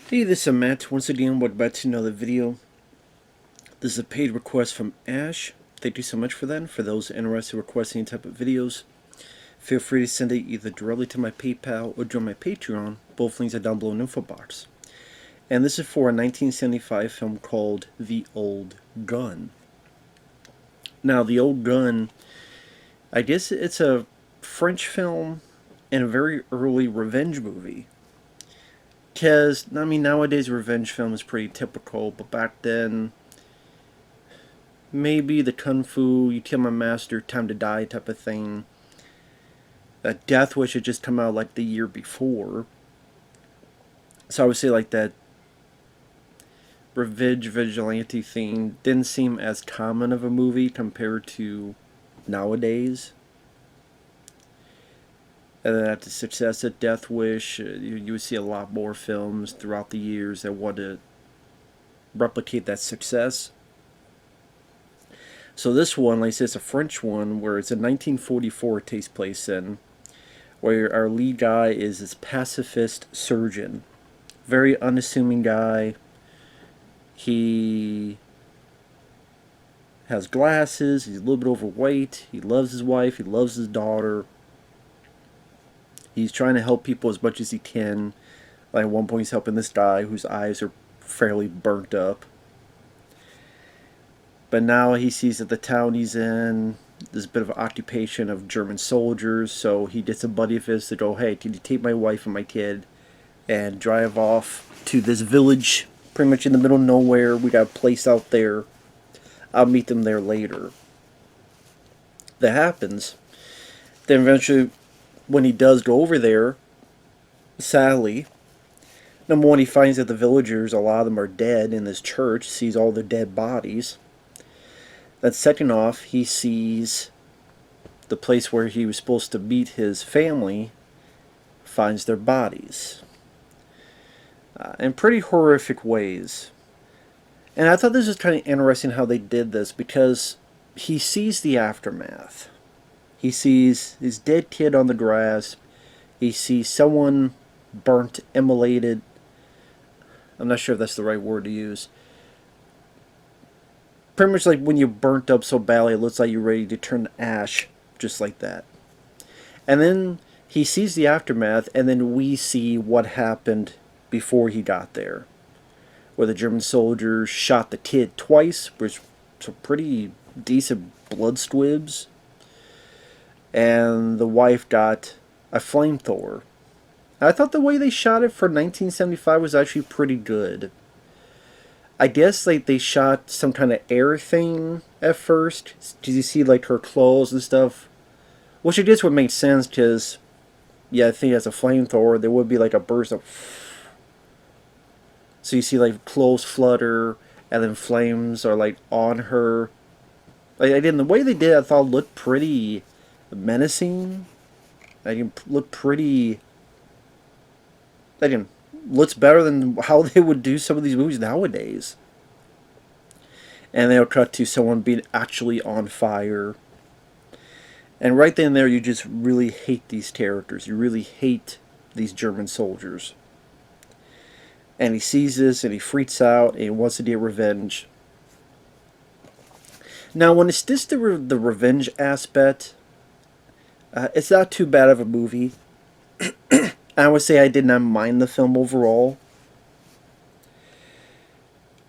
Hey, this is Matt. Once again, welcome back to another video. This is a paid request from Ash. Thank you so much for that. And for those interested in requesting any type of videos, feel free to send it either directly to my PayPal or join my Patreon. Both links are down below in the info box. And this is for a 1975 film called The Old Gun. Now, The Old Gun, I guess it's a French film and a very early revenge movie. Because, I mean, nowadays revenge film is pretty typical, but back then, maybe the Kung Fu, you kill my master, time to die type of thing. Death Wish had just come out like the year before. So I would say like that revenge vigilante thing didn't seem as common of a movie compared to nowadays. And then after the success of Death Wish, you would see a lot more films throughout the years that want to replicate that success. So this one, like I said, it's a French one where it's in 1944 it takes place in, where our lead guy is this pacifist surgeon. Very unassuming guy. He has glasses, he's a little bit overweight, he loves his wife, he loves his daughter. He's trying to help people as much as he can. Like at one point he's helping this guy whose eyes are fairly burnt up. But now he sees that the town he's in, there's a bit of an occupation of German soldiers, so he gets a buddy of his to go, hey, can you take my wife and my kid and drive off to this village, pretty much in the middle of nowhere. We got a place out there. I'll meet them there later. That happens. Then eventually, when he does go over there, sadly, number one, he finds that the villagers, a lot of them are dead in this church, sees all the dead bodies. Then second off, he sees the place where he was supposed to meet his family, finds their bodies. In pretty horrific ways. And I thought this was kind of interesting how they did this, because he sees the aftermath. He sees his dead kid on the grass. He sees someone burnt, immolated. I'm not sure if that's the right word to use. Pretty much like when you're burnt up so badly it looks like you're ready to turn to ash, just like that. And then he sees the aftermath, and then we see what happened before he got there, where the German soldiers shot the kid twice, which some pretty decent blood squibs, and the wife got a flamethrower. I thought the way they shot it for 1975 was actually pretty good. I guess like they shot some kind of air thing at first. Did you see like her clothes and stuff? Which I guess would make sense because, yeah, I think as a flamethrower there would be like a burst of. So you see like clothes flutter and then flames are like on her. Like again, the way they did it, I thought looked pretty menacing. Again, looked pretty. Again, looks better than how they would do some of these movies nowadays. And they'll cut to someone being actually on fire. And right then and there, you just really hate these characters. You really hate these German soldiers. And he sees this and he freaks out and he wants to get revenge. Now, when it's just the revenge aspect, it's not too bad of a movie. I would say I did not mind the film overall.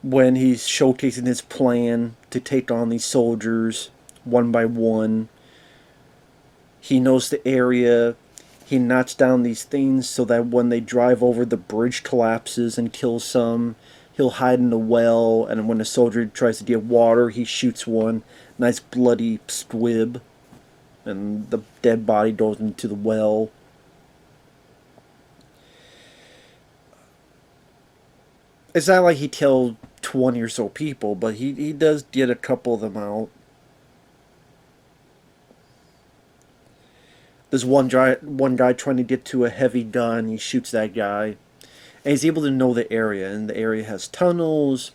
When he's showcasing his plan to take on these soldiers one by one. He knows the area. He knocks down these things so that when they drive over, the bridge collapses and kills some. He'll hide in the well, and when a soldier tries to get water, he shoots one. Nice bloody squib. And the dead body goes into the well. It's not like he killed 20 or so people, but he does get a couple of them out. There's one guy trying to get to a heavy gun. He shoots that guy. And he's able to know the area. And the area has tunnels.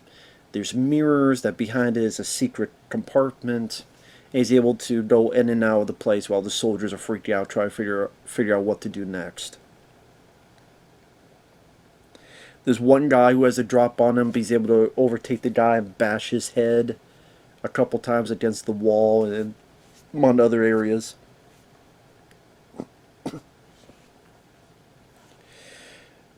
There's mirrors. That behind it is a secret compartment. And he's able to go in and out of the place while the soldiers are freaking out, trying to figure out what to do next. There's one guy who has a drop on him, but he's able to overtake the guy and bash his head a couple times against the wall and among other areas.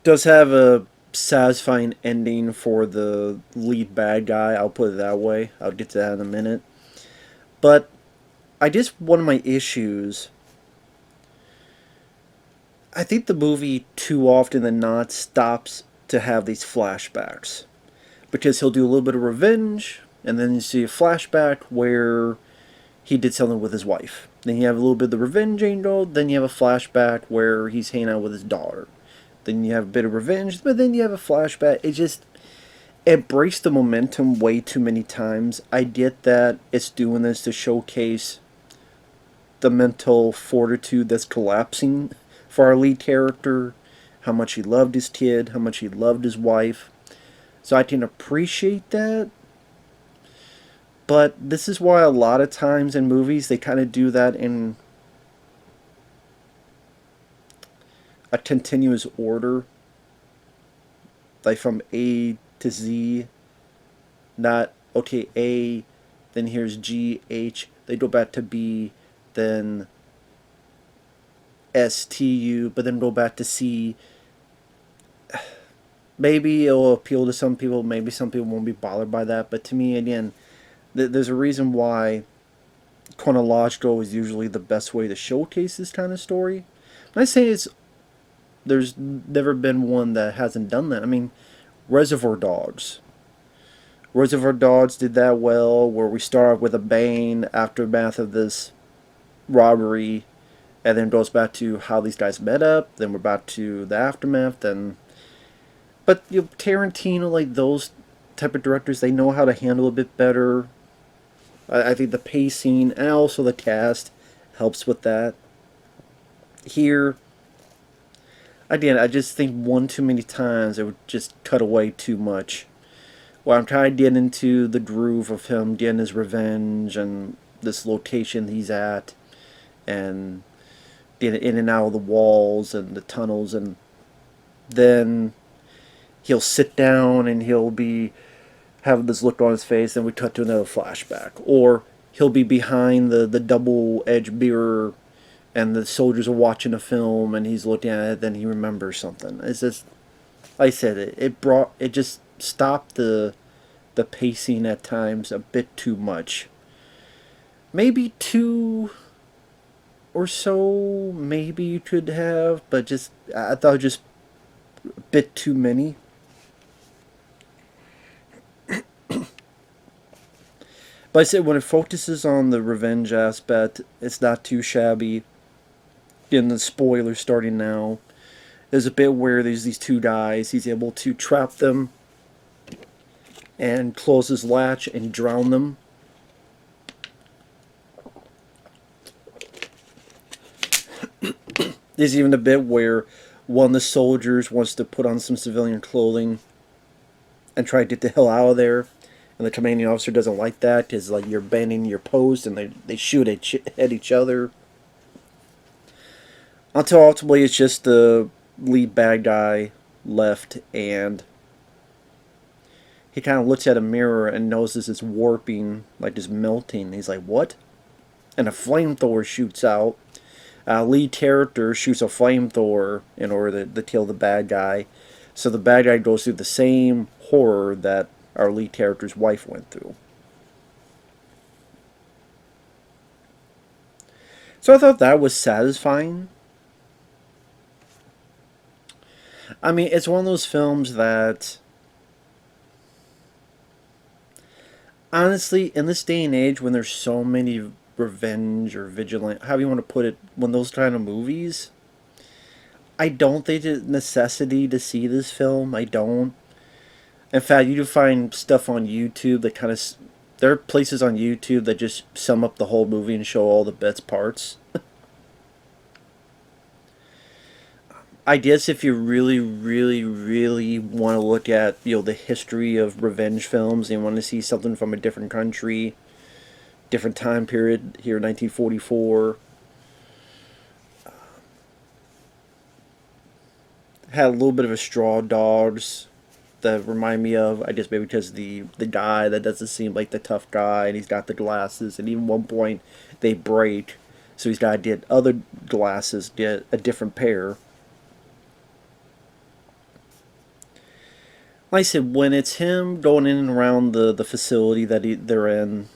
Does have a satisfying ending for the lead bad guy. I'll put it that way. I'll get to that in a minute. But I guess one of my issues, I think the movie too often than not stops to have these flashbacks. Because he'll do a little bit of revenge, and then you see a flashback where he did something with his wife. Then you have a little bit of the revenge angle, then you have a flashback where he's hanging out with his daughter. Then you have a bit of revenge, but then you have a flashback. It breaks the momentum way too many times. I get that it's doing this to showcase the mental fortitude that's collapsing for our lead character, how much he loved his kid, how much he loved his wife. So I can appreciate that. But this is why a lot of times in movies they kind of do that in a continuous order. Like from A to Z. Not, okay, A, then here's G, H. They go back to B, then S, T, U, but then go back to C. Maybe it'll appeal to some people. Maybe some people won't be bothered by that. But to me, again, there's a reason why chronological is usually the best way to showcase this kind of story. And I say there's never been one that hasn't done that. I mean, Reservoir Dogs. Reservoir Dogs did that well, where we start with a bang, aftermath of this robbery, and then goes back to how these guys met up. Then we're back to the aftermath. But Tarantino, like those type of directors, they know how to handle a bit better. I think the pacing and also the cast helps with that. Here, again, I just think one too many times it would just cut away too much. Well, I'm trying to get into the groove of him getting his revenge and this location he's at, and getting in and out of the walls and the tunnels, and then he'll sit down and he'll be having this look on his face, and we cut to another flashback. Or he'll be behind the double-edged mirror, and the soldiers are watching a film, and he's looking at it, then he remembers something. It's just, like I said, it just stopped the pacing at times a bit too much. Maybe two or so, maybe you could have, but just, I thought just a bit too many. But I said, when it focuses on the revenge aspect, it's not too shabby. In the spoilers starting now, there's a bit where there's these two guys. He's able to trap them and close his latch and drown them. There's even a bit where one of the soldiers wants to put on some civilian clothing and try to get the hell out of there. And the commanding officer doesn't like that because, like, you're bending your post, and they shoot at each other. Until ultimately it's just the lead bad guy left, and he kind of looks at a mirror and notices it's warping, like it's melting. He's like, what? And a flamethrower shoots out. Lead character shoots a flamethrower in order to kill the bad guy. So the bad guy goes through the same horror that our lead character's wife went through. So I thought that was satisfying. I mean, it's one of those films that, honestly, in this day and age when there's so many revenge or vigilant, however you want to put it, when those kind of movies, I don't think it's a necessity to see this film. I don't. In fact, you can find stuff on YouTube that kind of... There are places on YouTube that just sum up the whole movie and show all the best parts. I guess if you really, really, really want to look at, the history of revenge films and want to see something from a different country, different time period, here 1944, had a little bit of a Straw Dogs that remind me of. I guess maybe because the guy that doesn't seem like the tough guy, and he's got the glasses, and even one point they break, so he's got to get other glasses, get a different pair. Like I said, when it's him going in and around the facility that they're in,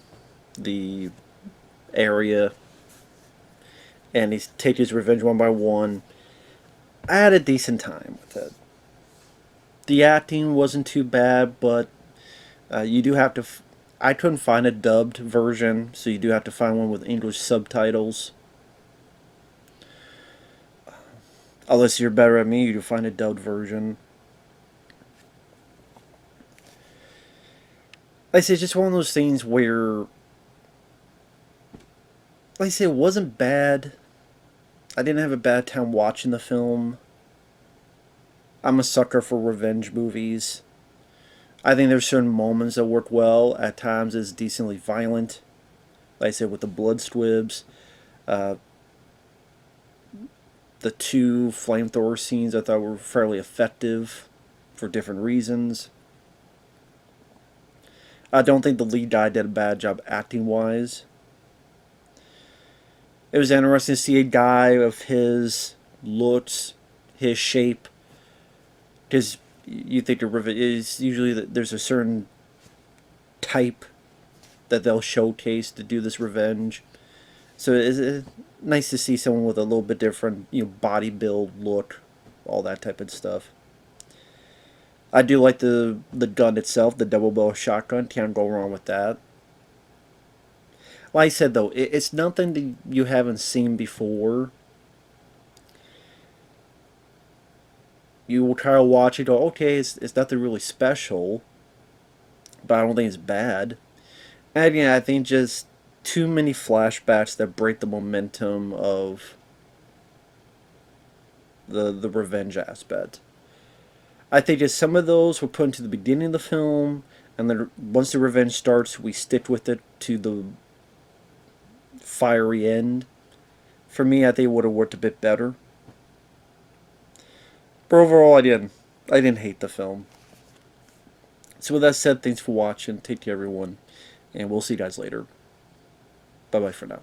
the area, and he's taking his revenge one by one, I had a decent time with it. The acting wasn't too bad, but you do have to. I couldn't find a dubbed version, so you do have to find one with English subtitles. Unless you're better at me, you can find a dubbed version. Like I say, it's just one of those things where, like I say, it wasn't bad. I didn't have a bad time watching the film. I'm a sucker for revenge movies. I think there's certain moments that work well. At times, it's decently violent. Like I said, with the blood squibs, uh, the two flamethrower scenes I thought were fairly effective for different reasons. I don't think the lead guy did a bad job acting wise. It was interesting to see a guy of his looks, his shape, because you think of is usually that there's a certain type that they'll showcase to do this revenge. So it's nice to see someone with a little bit different, body build, look, all that type of stuff. I do like the gun itself, the double barrel shotgun. Can't go wrong with that. Like I said though, it's nothing that you haven't seen before. You will try to watch it, go, okay, it's nothing really special, but I don't think it's bad. And again, I think just too many flashbacks that break the momentum of the revenge aspect. I think just some of those were put into the beginning of the film, and then once the revenge starts, we stick with it to the fiery end. For me, I think it would have worked a bit better. But overall, I didn't hate the film. So with that said, thanks for watching. Take care, everyone, and we'll see you guys later. Bye bye for now.